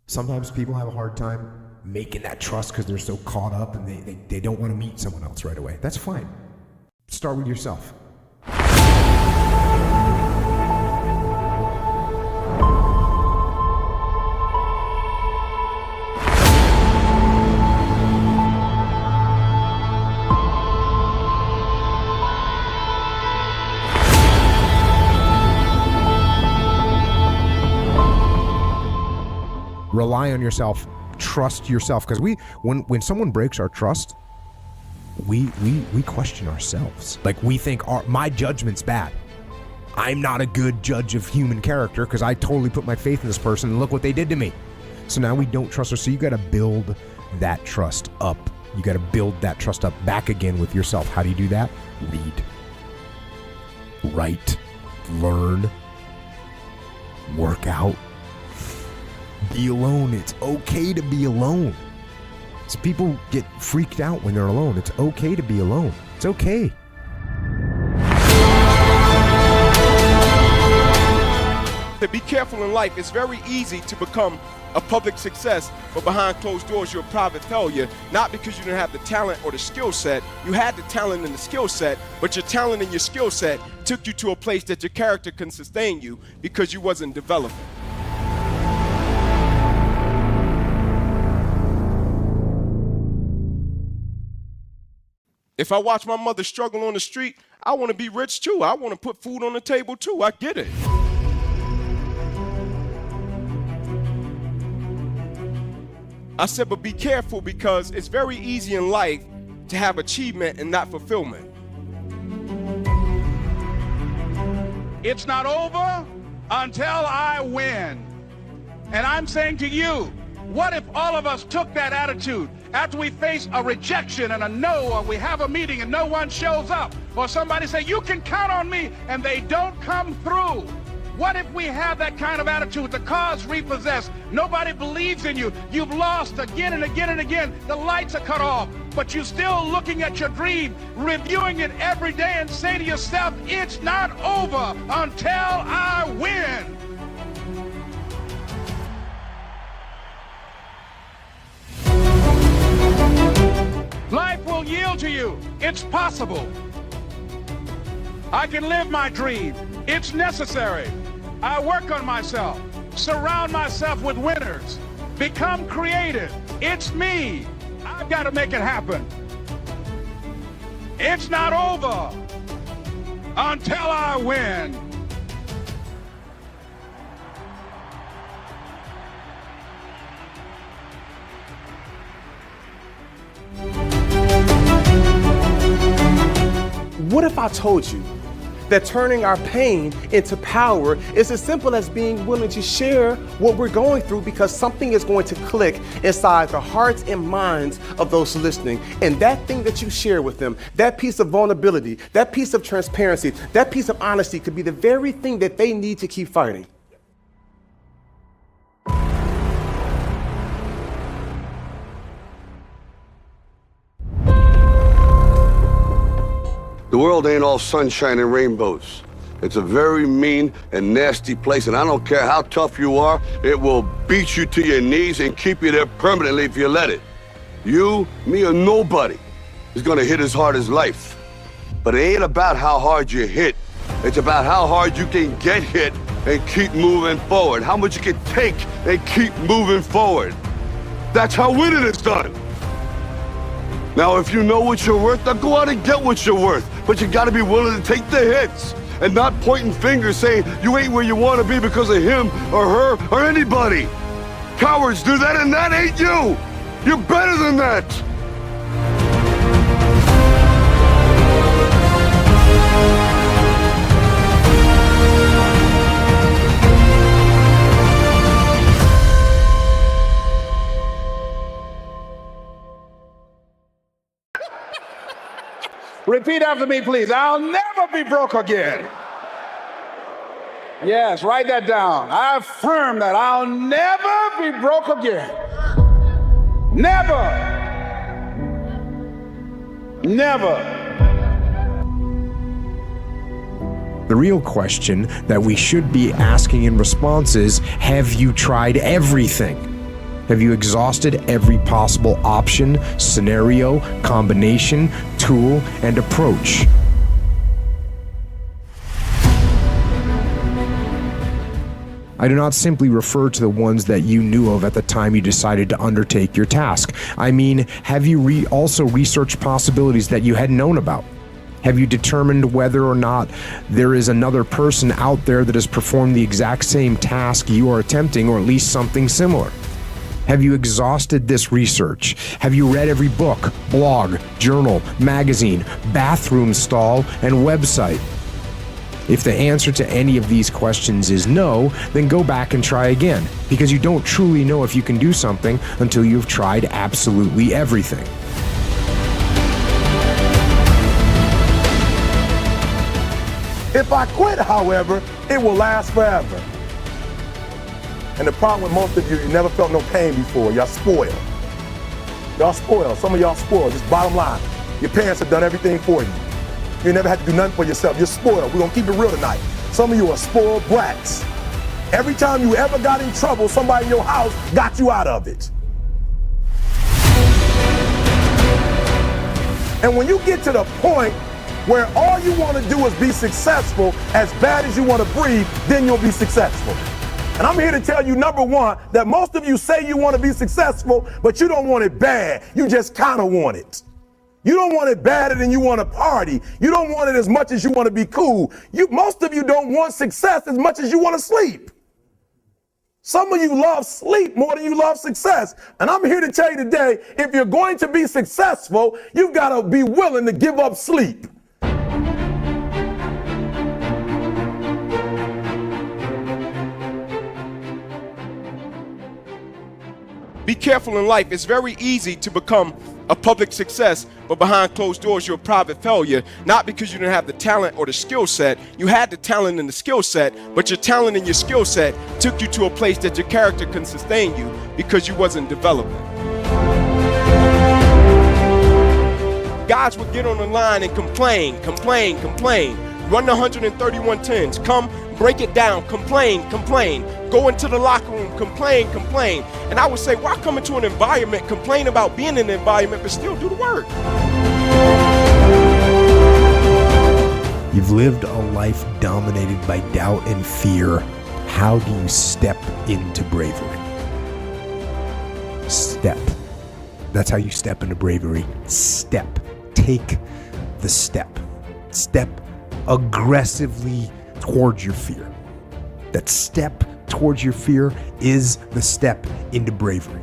Sometimes people have a hard time making that trust because they're so caught up and they don't want to meet someone else right away. That's fine. Start with yourself. Rely on yourself, trust yourself, because when someone breaks our trust, we question ourselves. Like, we think my judgment's bad. I'm not a good judge of human character because I totally put my faith in this person and look what they did to me. So now we don't trust her. So you got to build that trust up. You got to build that trust up back again with yourself. How do you do that? Read, write, learn, work out. Be alone. It's okay to be alone. So people get freaked out when they're alone. It's okay to be alone. It's okay. To be careful in life, it's very easy to become a public success, but behind closed doors, you're a private failure. Not because you didn't have the talent or the skill set. You had the talent and the skill set, but your talent and your skill set took you to a place that your character can sustain you because you wasn't developing. If I watch my mother struggle on the street, I want to be rich too. I want to put food on the table too. I get it. I said, but be careful, because it's very easy in life to have achievement and not fulfillment. It's not over until I win. And I'm saying to you, what if all of us took that attitude after we face a rejection and a no, or we have a meeting and no one shows up, or somebody say, you can count on me, and they don't come through? What if we have that kind of attitude? The car's repossessed. Nobody believes in you. You've lost again and again and again. The lights are cut off, but you're still looking at your dream, reviewing it every day, and say to yourself, it's not over until I win. Life will yield to you. It's possible. I can live my dream. It's necessary. I work on myself. Surround myself with winners. Become creative. It's me. I've got to make it happen. It's not over until I win. What if I told you that turning our pain into power is as simple as being willing to share what we're going through, because something is going to click inside the hearts and minds of those listening. And that thing that you share with them, that piece of vulnerability, that piece of transparency, that piece of honesty could be the very thing that they need to keep fighting. The world ain't all sunshine and rainbows. It's a very mean and nasty place, and I don't care how tough you are, it will beat you to your knees and keep you there permanently if you let it. You, me, or nobody is gonna hit as hard as life. But it ain't about how hard you hit. It's about how hard you can get hit and keep moving forward. How much you can take and keep moving forward. That's how winning is done. Now, if you know what you're worth, then go out and get what you're worth. But you gotta be willing to take the hits and not pointing fingers saying you ain't where you wanna be because of him or her or anybody. Cowards do that, and that ain't you. You're better than that. Repeat after me, please. I'll never be broke again. Yes, write that down. I affirm that I'll never be broke again. Never. Never. The real question that we should be asking in response is, have you tried everything? Have you exhausted every possible option, scenario, combination, tool, and approach? I do not simply refer to the ones that you knew of at the time you decided to undertake your task. I mean, have you also researched possibilities that you hadn't known about? Have you determined whether or not there is another person out there that has performed the exact same task you are attempting, or at least something similar? Have you exhausted this research? Have you read every book, blog, journal, magazine, bathroom stall, and website? If the answer to any of these questions is no, then go back and try again, because you don't truly know if you can do something until you've tried absolutely everything. If I quit, however, it will last forever. And the problem with most of you, you never felt no pain before. Y'all spoiled. Y'all spoiled. Some of y'all spoiled. Just bottom line. Your parents have done everything for you. You never had to do nothing for yourself. You're spoiled. We're going to keep it real tonight. Some of you are spoiled brats. Every time you ever got in trouble, somebody in your house got you out of it. And when you get to the point where all you want to do is be successful, as bad as you want to breathe, then you'll be successful. And I'm here to tell you, number one, that most of you say you want to be successful, but you don't want it bad. You just kind of want it. You don't want it badder than you want to party. You don't want it as much as you want to be cool. Most of you don't want success as much as you want to sleep. Some of you love sleep more than you love success. And I'm here to tell you today, if you're going to be successful, you've got to be willing to give up sleep. Be careful in life. It's very easy to become a public success, but behind closed doors, you're a private failure. Not because you didn't have the talent or the skill set. You had the talent and the skill set, but your talent and your skill set took you to a place that your character couldn't sustain you because you wasn't developing. Guys would get on the line and complain. Run the 131 tens. Come, break it down. Complain. Go into the locker room. Complain. And I would say, why come into an environment, complain about being in an environment, but still do the work? You've lived a life dominated by doubt and fear. How do you step into bravery? Step. That's how you step into bravery. Step. Take the step. Step aggressively towards your fear. That step towards your fear is the step into bravery.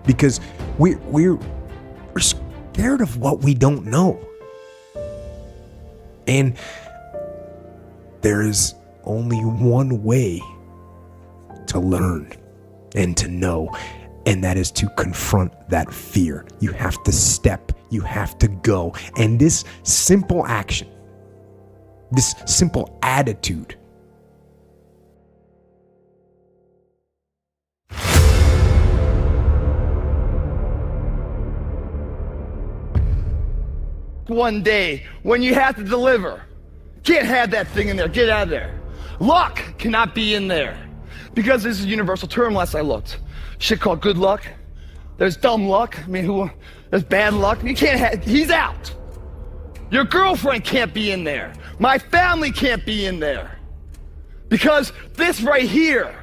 Because we're scared of what we don't know. And there is only one way to learn and to know, and that is to confront that fear. You have to step, you have to go. And this simple action, this simple attitude, one day when you have to deliver. Can't have that thing in there. Get out of there. Luck cannot be in there. Because this is a universal term, last I looked. Shit called good luck. There's dumb luck. I mean, there's bad luck. You can't have, he's out. Your girlfriend can't be in there. My family can't be in there. Because this right here,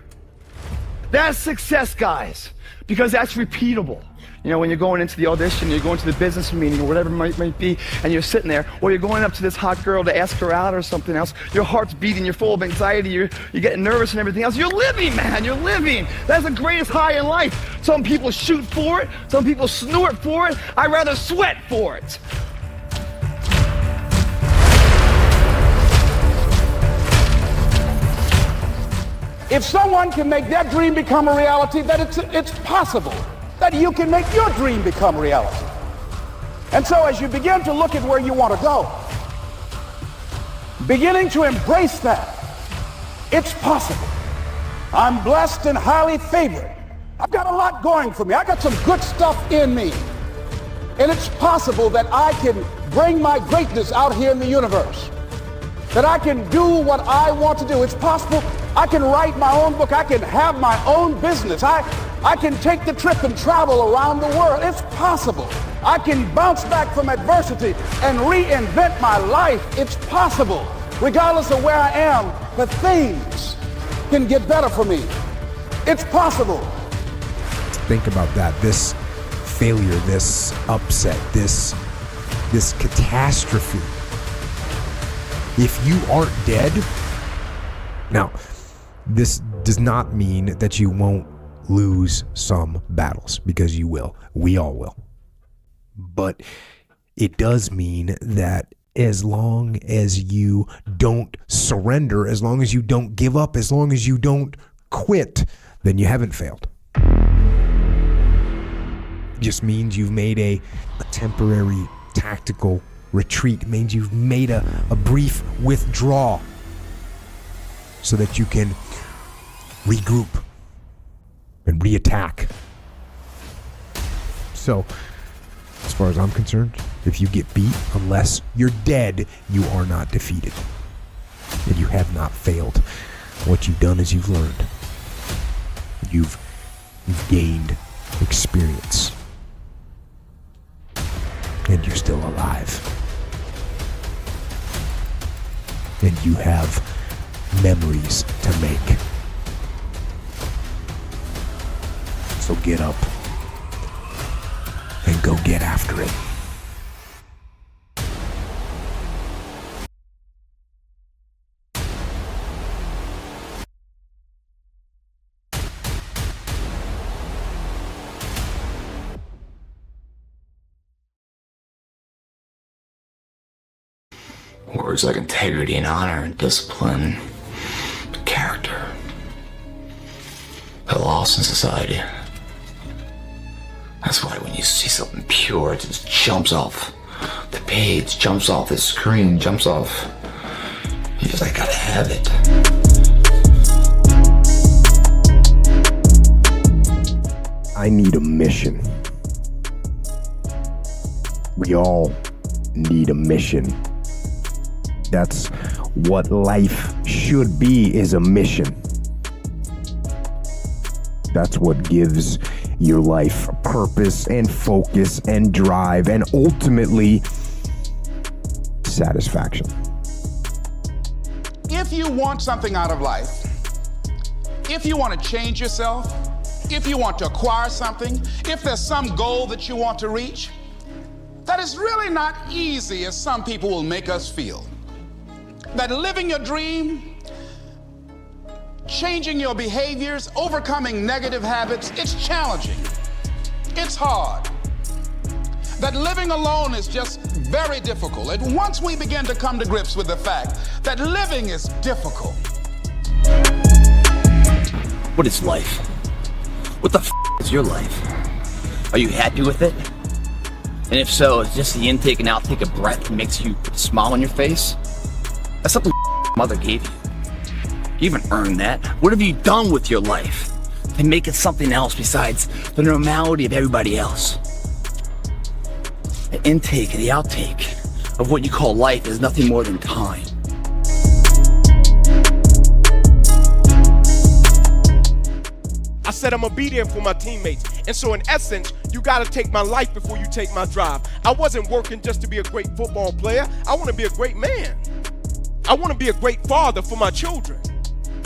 that's success, guys. Because that's repeatable. You know, when you're going into the audition, you're going to the business meeting or whatever it might be, and you're sitting there, or you're going up to this hot girl to ask her out or something else, your heart's beating, you're full of anxiety, you're getting nervous and everything else. You're living, man, you're living. That's the greatest high in life. Some people shoot for it, some people snort for it. I'd rather sweat for it. If someone can make their dream become a reality, then it's possible that you can make your dream become reality. And so as you begin to look at where you want to go, beginning to embrace that, it's possible. I'm blessed and highly favored. I've got a lot going for me. I got some good stuff in me. And it's possible that I can bring my greatness out here in the universe. That I can do what I want to do. It's possible I can write my own book. I can have my own business. I can take the trip and travel around the world. It's possible. I can bounce back from adversity and reinvent my life. It's possible. Regardless of where I am, but things can get better for me. It's possible. Think about that. This failure, this upset, this catastrophe. If you aren't dead, now, this does not mean that you won't lose some battles, because you will. We all will. But it does mean that as long as you don't surrender, as long as you don't give up, as long as you don't quit, then you haven't failed. Just means you've made a temporary tactical retreat. It means you've made a brief withdrawal so that you can regroup and reattack. So, as far as I'm concerned, if you get beat, unless you're dead, you are not defeated. And you have not failed. What you've done is you've learned. You've gained experience. And you're still alive. And you have memories to make. So get up and go get after it. Words like integrity and honor and discipline, character, they're lost in society. That's why when you see something pure, it just jumps off the page, jumps off the screen, jumps off. You just like gotta have it. I need a mission. We all need a mission. That's what life should be, is a mission. That's what gives your life purpose and focus and drive and ultimately satisfaction. If you want something out of life, if you want to change yourself, if you want to acquire something, if there's some goal that you want to reach, that is really not easy as some people will make us feel. That living your dream, changing your behaviors, overcoming negative habits, it's challenging. It's hard. That living alone is just very difficult. And once we begin to come to grips with the fact that living is difficult. What is life? What the is your life? Are you happy with it? And if so, is just the intake and outtake of breath that makes you put a smile on your face? That's something mother gave you. You haven't earned that. What have you done with your life to make it something else besides the normality of everybody else? The intake and the outtake of what you call life is nothing more than time. I said I'm gonna be there for my teammates. And so in essence, you gotta take my life before you take my drive. I wasn't working just to be a great football player. I wanna be a great man. I wanna be a great father for my children.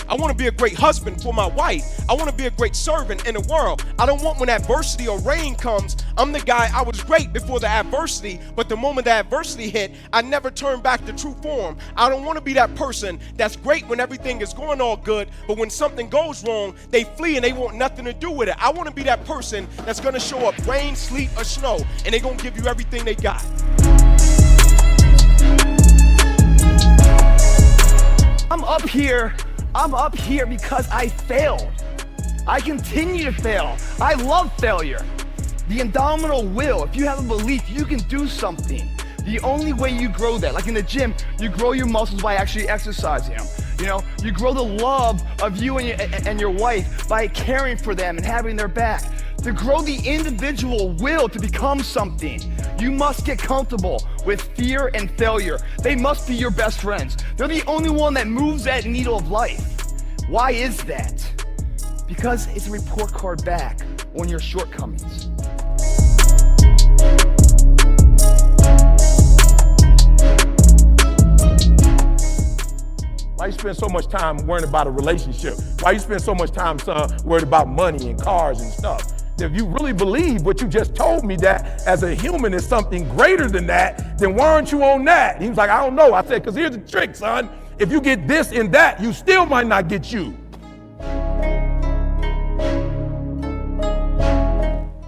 I wanna be a great husband for my wife. I wanna be a great servant in the world. I don't want when adversity or rain comes, I'm the guy, I was great before the adversity, but the moment the adversity hit, I never turned back to true form. I don't wanna be that person that's great when everything is going all good, but when something goes wrong, they flee and they want nothing to do with it. I wanna be that person that's gonna show up rain, sleet, or snow, and they're gonna give you everything they got. I'm up here because I failed. I continue to fail. I love failure. The indomitable will, if you have a belief, you can do something. The only way you grow that, like in the gym, you grow your muscles by actually exercising them. You know, you grow the love of you and your wife by caring for them and having their back. To grow the individual will to become something, you must get comfortable with fear and failure. They must be your best friends. They're the only one that moves that needle of life. Why is that? Because it's a report card back on your shortcomings. Why you spend so much time worrying about a relationship? Why you spend so much time, son, worried about money and cars and stuff? If you really believe what you just told me, that as a human is something greater than that, then why aren't you on that? He was like, I don't know. I said, because here's the trick, son. If you get this and that, you still might not get you.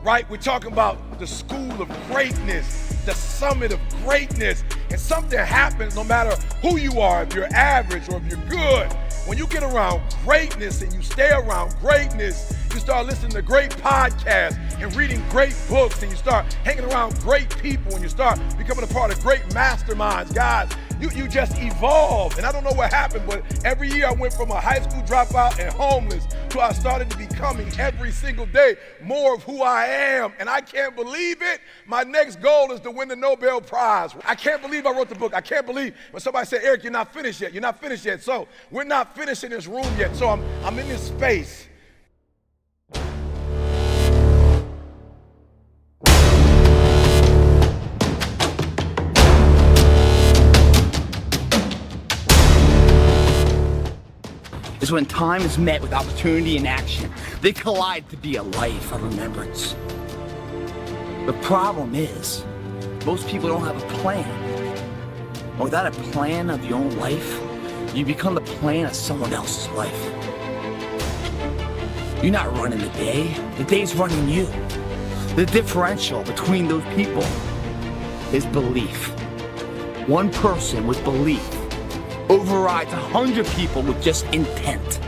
Right? We're talking about the school of greatness, the summit of greatness. And something happens no matter who you are, if you're average or if you're good. When you get around greatness and you stay around greatness, you start listening to great podcasts and reading great books, and you start hanging around great people, and you start becoming a part of great masterminds. Guys, you just evolve. And I don't know what happened, but every year I went from a high school dropout and homeless to I started to becoming every single day more of who I am. And I can't believe it. My next goal is to win the Nobel Prize. I can't believe I wrote the book. I can't believe when somebody said, Eric, you're not finished yet. You're not finished yet. So we're not finished in this room yet. So I'm in this space. Is when time is met with opportunity and action. They collide to be a life of remembrance. The problem is, most people don't have a plan. And without a plan of your own life, you become the plan of someone else's life. You're not running the day. The day's running you. The differential between those people is belief. One person with belief overrides 100 people with just intent.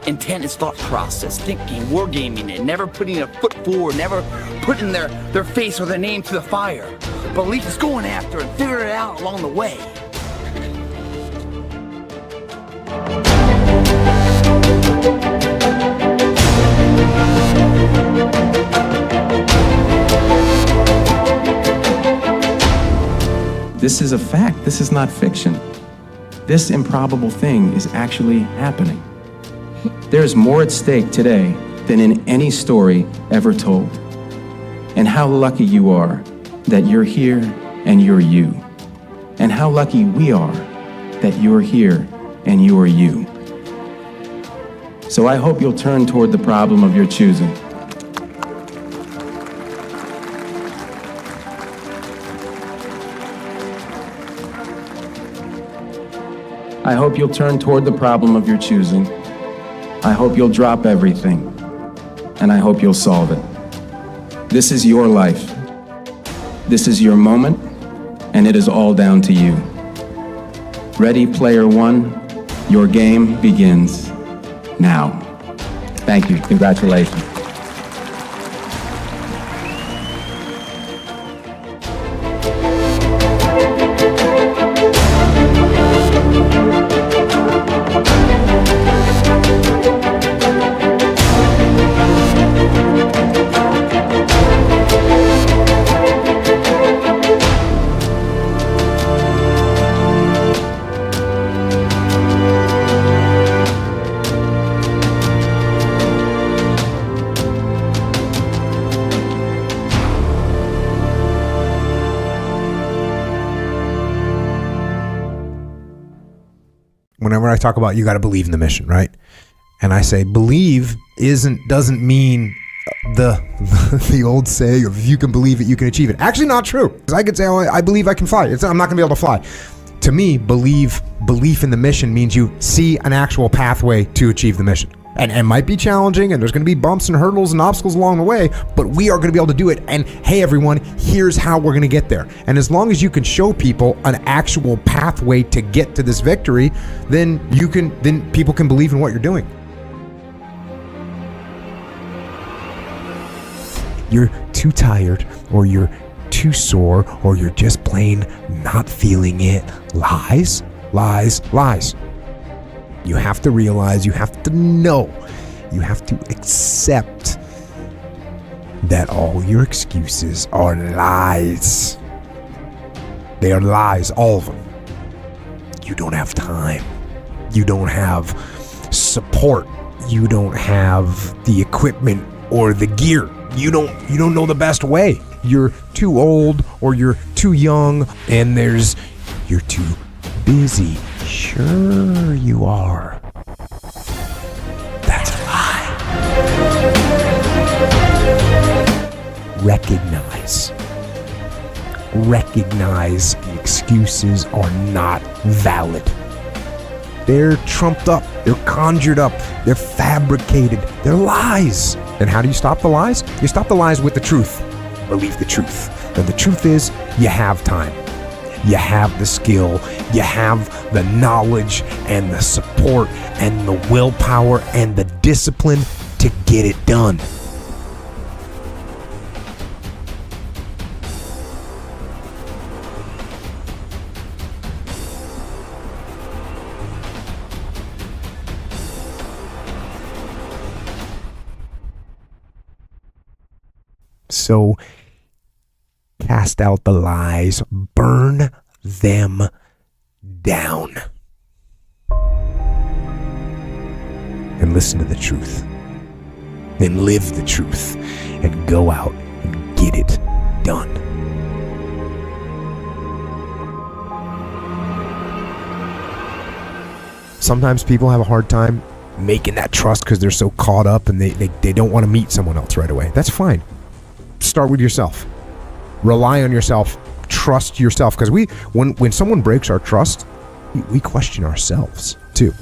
Intent is thought process, thinking, wargaming it, never putting a foot forward, never putting their face or their name to the fire. Belief is going after it, figuring it out along the way. This is a fact. This is not fiction. This improbable thing is actually happening. There's more at stake today than in any story ever told. And how lucky you are that you're here and you're you. And how lucky we are that you're here and you're you. So I hope you'll turn toward the problem of your choosing. I hope you'll turn toward the problem of your choosing. I hope you'll drop everything, and I hope you'll solve it. This is your life. This is your moment, and it is all down to you. Ready, player one, your game begins now. Thank you. Congratulations. Whenever I talk about you got to believe in the mission, right? And I say believe doesn't mean the old saying of if you can believe it, you can achieve it. Actually, not true. Because I could say, oh, I believe I can fly. I'm not going to be able to fly. To me, belief in the mission means you see an actual pathway to achieve the mission. And it might be challenging, and there's going to be bumps and hurdles and obstacles along the way, but we are going to be able to do it. And hey, everyone, here's how we're going to get there. And as long as you can show people an actual pathway to get to this victory, then people can believe in what you're doing. You're too tired, or you're too sore, or you're just plain not feeling it. Lies, lies, lies. You have to realize, you have to know, you have to accept that all your excuses are lies. They are lies, all of them. You don't have time. You don't have support. you don't have the equipment or the gear. You don't know the best way. You're too old or you're too young, and you're too busy. Sure you are. That's a lie. Recognize the excuses are not valid. They're trumped up, they're conjured up, they're fabricated, they're lies. And how do you stop the lies? You stop the lies with the truth. Believe the truth. And the truth is, you have time. You have the skill, you have the knowledge and the support and the willpower and the discipline to get it done. So cast out the lies, burn them down, and listen to the truth, and live the truth, and go out and get it done. Sometimes people have a hard time making that trust because they're so caught up and they don't want to meet someone else right away. That's fine. Start with yourself. Rely on yourself. Trust yourself. Because when someone breaks our trust, we question ourselves too.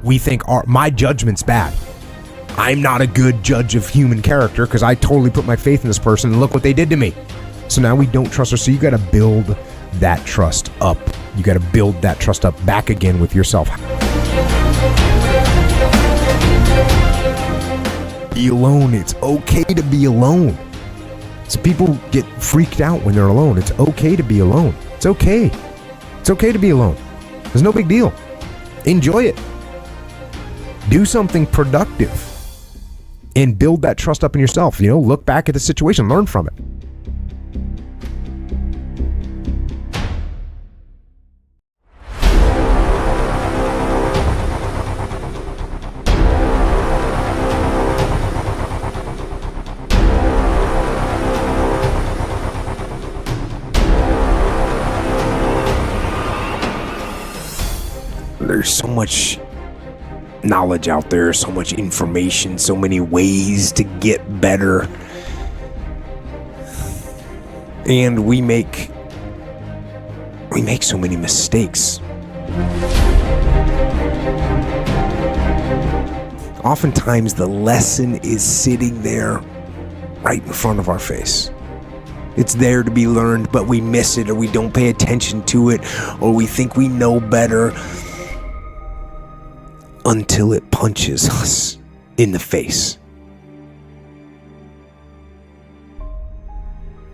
We think my judgment's bad. I'm not a good judge of human character because I totally put my faith in this person and look what they did to me. So now we don't trust her. So you got to build that trust up. You got to build that trust up back again with yourself. Be alone. It's okay to be alone. So people get freaked out when they're alone. It's okay to be alone. It's okay. It's okay to be alone. There's no big deal. Enjoy it. Do something productive and build that trust up in yourself. Look back at the situation, learn from it. There's so much knowledge out there, so much information, so many ways to get better. And we make so many mistakes. Oftentimes the lesson is sitting there right in front of our face. It's there to be learned, but we miss it, or we don't pay attention to it, or we think we know better until it punches us in the face.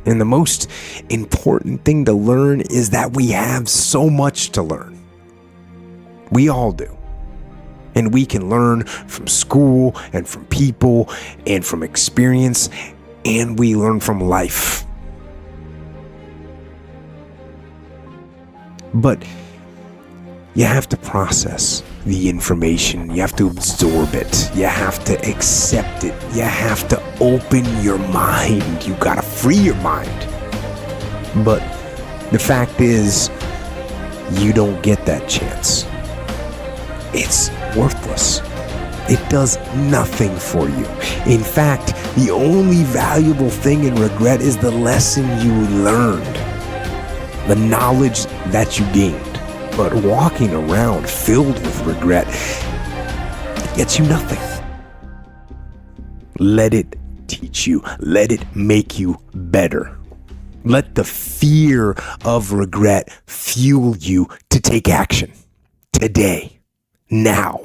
And the most important thing to learn is that we have so much to learn. We all do. And we can learn from school and from people and from experience, and we learn from life. But you have to process the information. You have to absorb it. You have to accept it. You have to open your mind. You gotta free your mind. But the fact is, you don't get that chance. It's worthless. It does nothing for you. In fact, the only valuable thing in regret is the lesson you learned, the knowledge that you gained. But walking around filled with regret gets you nothing. Let it teach you. Let it make you better. Let the fear of regret fuel you to take action today, now.